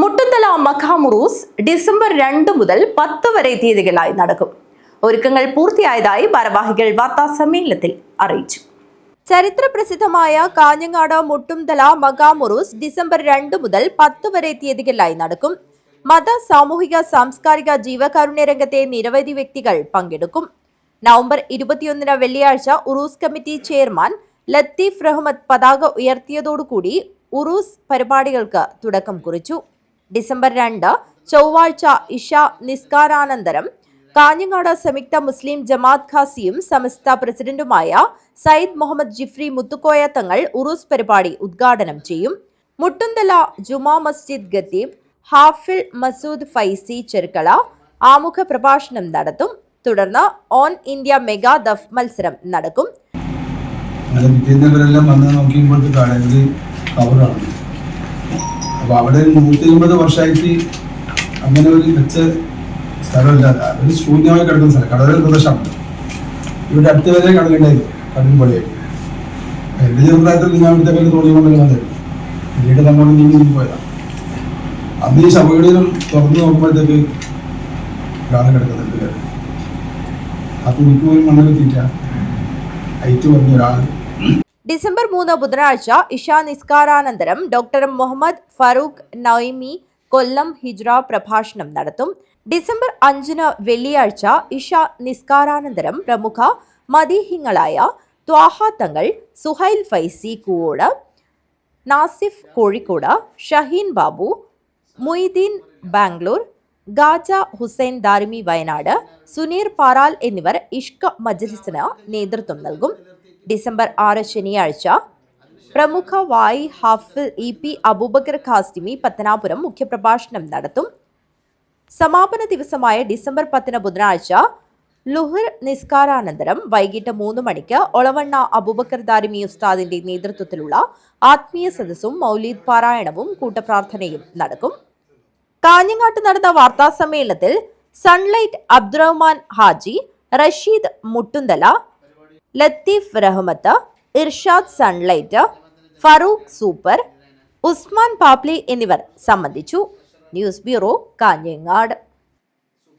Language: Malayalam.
മുട്ടുന്തല മഖാം ഉറൂസ് ഡിസംബർ 2 മുതൽ 10 വരെ തീയതികളായി നടക്കും. ഒരുക്കങ്ങൾ പൂർത്തിയായതായി ഭാരവാഹികൾ വാർത്താസമ്മേളനത്തിൽ അറിയിച്ചു. ചരിത്ര പ്രസിദ്ധമായ കാഞ്ഞങ്ങാട് മുട്ടുന്തല മഖാം ഉറൂസ് ഡിസംബർ 2 മുതൽ 10 വരെ തീയതികളിലായി നടക്കും. മത, സാമൂഹിക, സാംസ്കാരിക, ജീവകാരുണ്യ രംഗത്തെ നിരവധി വ്യക്തികൾ പങ്കെടുക്കും. നവംബർ 21 വെള്ളിയാഴ്ച ഉറൂസ് കമ്മിറ്റി ചെയർമാൻ ലത്തീഫ് റഹ്മത്ത് പതാക ഉയർത്തിയതോടുകൂടി ഉറൂസ് പരിപാടികൾക്ക് തുടക്കം കുറിച്ചു. ഡിസംബർ 2 ചൊവ്വാഴ്ച ഇഷ നിസ്കാരാനന്തരം കാഞ്ഞങ്ങാട് സംയുക്ത മുസ്ലിം ജമാഅത്ത് ഖാസിയും സമസ്ത പ്രസിഡന്റുമായ സയ്യിദ് മുഹമ്മദ് ജിഫ്രി മുത്തുക്കോയ തങ്ങൾ ഉറൂസ് പരിപാടി ഉദ്ഘാടനം ചെയ്യും. മുട്ടുന്തല ജുമാ മസ്ജിദ് ഖത്തീബ് ഹാഫിൽ മസൂദ് ഫൈസി ചെർക്കള ആമുഖ പ്രഭാഷണം നടത്തും. തുടർന്ന് ഓൺ ഇന്ത്യ മെഗാ ദഫ് മത്സരം നടക്കും. അപ്പോൾ അവിടെ 150 വർഷമായിട്ട് അങ്ങനെ ഒരു വെച്ച സ്ഥലമില്ല, ഒരു ശൂന്യമായി കിടക്കുന്ന സ്ഥലം, കടൽ പ്രദേശമാണ്. ഇവിടെ അടുത്ത് വരെ കടലുണ്ടായിരുന്നു, കടൽ പൊളിയായിട്ട്. എൻ്റെ ചെറുപ്രായത്തിൽ ഞാൻ ഇവിടുത്തെ പേര് തോന്നിക്കൊണ്ടൊക്കെ വന്നിരുന്നു. പിന്നീട് നമ്മൾ നീങ്ങി പോയതാണ്. അന്ന് ഈ ശവകളിലും തുറന്നു നോക്കുമ്പോഴത്തേക്ക് കാണാൻ കിടക്കുന്നുണ്ട്. ആ തുണിക്ക് പോലും മണ്ണ് വെത്തിയിട്ട ഹൈറ്റ് പറഞ്ഞ ഒരാൾ. ഡിസംബർ 3 ബുധനാഴ്ച ഇഷാ നിസ്കാരാനന്തരം ഡോക്ടർ മുഹമ്മദ് ഫറൂഖ് നൈമി കൊല്ലം ഹിജ്റ പ്രഭാഷണം നടത്തും. ഡിസംബർ 5 വെള്ളിയാഴ്ച ഇഷാ നിസ്കാരാനന്തരം പ്രമുഖ മദീഹിങ്ങളായ ത്വാഹ തങ്ങൾ, സുഹൈൽ ഫൈസി കൂവോട്, നാസിഫ് കോഴിക്കോട്, ഷഹീൻ ബാബു, മുയ്തീൻ ബാംഗ്ലൂർ, ഗാജ ഹുസൈൻ ദാരിമി വയനാട്, സുനീർ പാറാൽ എന്നിവർ ഇഷ്ക മജ്ലിസിന് നേതൃത്വം നൽകും. ഡിസംബർ 6 ശനിയാഴ്ച പ്രമുഖ വായി ഹാഫിൽ EP അബൂബക്കർ ഖാസിമി പത്തനാപുരം മുഖ്യപ്രഭാഷണം നടത്തും. സമാപന ദിവസമായ ഡിസംബർ 10 ബുധനാഴ്ച ലുഹർ നിസ്കാരാനന്തരം വൈകിട്ട് 3 മണിക്ക് ഒളവണ്ണ അബൂബക്കർ ദാരിമി ഉസ്താദിന്റെ നേതൃത്വത്തിലുള്ള ആത്മീയ സദസ്സും മൗലീദ് പാരായണവും കൂട്ടപ്രാർത്ഥനയും നടക്കും. കാഞ്ഞങ്ങാട്ട് നടന്ന വാർത്താ സമ്മേളനത്തിൽ സൺലൈറ്റ് അബ്ദുറഹ്മാൻ ഹാജി, റഷീദ് മുട്ടുന്തല, ലത്തീഫ് റഹ്മത്ത്, ഇർഷാദ് സൺലൈറ്റ്, ഫറൂഖ് സൂപ്പർ, ഉസ്മാൻ പാപ്ലി എന്നിവർ സംബന്ധിച്ചു. News bureau, Kanhangad.